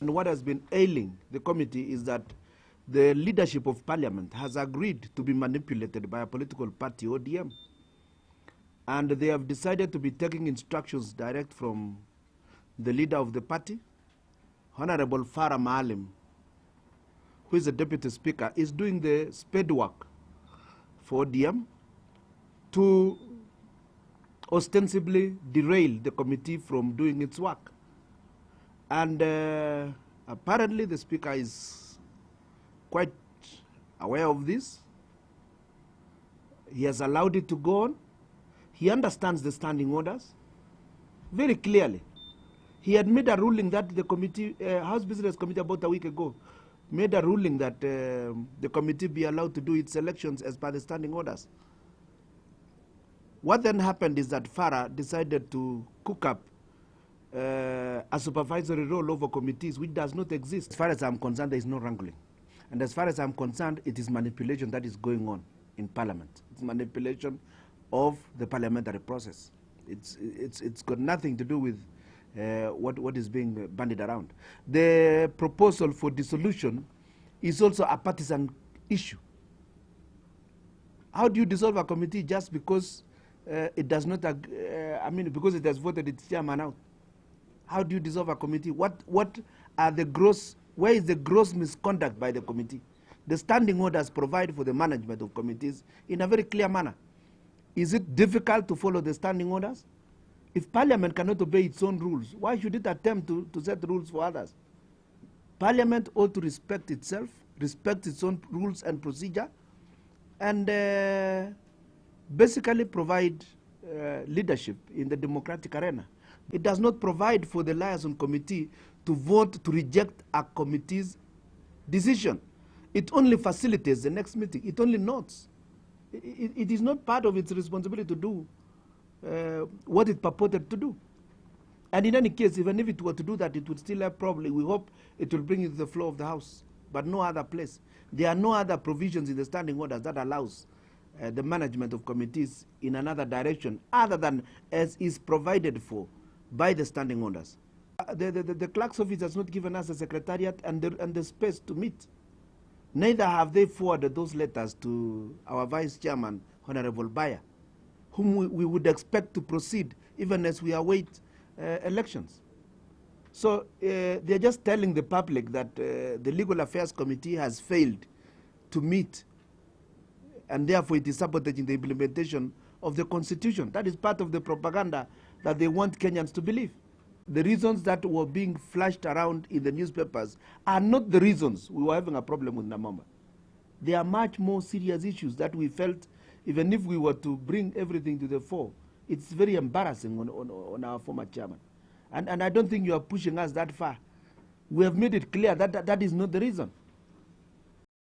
And what has been ailing the committee is that the leadership of parliament has agreed to be manipulated by a political party, ODM. And they have decided to be taking instructions direct from the leader of the party, Honorable Farah Maalim, who is the deputy speaker, is doing the spade work for ODM to ostensibly derail the committee from doing its work. And apparently the speaker is quite aware of this. He has allowed it to go on. He understands the standing orders very clearly. He had made a ruling that the committee, House Business Committee about a week ago, made a ruling that the committee be allowed to do its elections as per the standing orders. What then happened is that Farah decided to cook up a supervisory role over committees which does not exist. As far as I'm concerned, there is no wrangling. And as far as I'm concerned, it is manipulation that is going on in Parliament. It's manipulation of the parliamentary process. It's got nothing to do with what is being bandied around. The proposal for dissolution is also a partisan issue. How do you dissolve a committee just because it does not, because it has voted its chairman out? How do you dissolve a committee? What are the where is the gross misconduct by the committee? The standing orders provide for the management of committees in a very clear manner. Is it difficult to follow the standing orders? If Parliament cannot obey its own rules, why should it attempt to set rules for others? Parliament ought to respect itself, respect its own rules and procedure, and basically provide leadership in the democratic arena. It does not provide for the liaison committee to vote to reject a committee's decision. It only facilitates the next meeting. It only notes. It is not part of its responsibility to do what it purported to do. And in any case, even if it were to do that, it would still have probably, we hope it will bring it to the floor of the House, but no other place. There are no other provisions in the standing orders that allows the management of committees in another direction other than as is provided for by the standing orders. The clerk's office has not given us a secretariat and the space to meet. Neither have they forwarded those letters to our vice chairman, Honorable Bayer, whom we would expect to proceed even as we await elections. So they're just telling the public that the Legal Affairs Committee has failed to meet, and therefore it is sabotaging the implementation of the Constitution. That is part of the propaganda that they want Kenyans to believe. The reasons that were being flashed around in the newspapers are not the reasons we were having a problem with Namamba. They are much more serious issues that we felt, even if we were to bring everything to the fore, it's very embarrassing on our former chairman. And I don't think you are pushing us that far. We have made it clear that that is not the reason.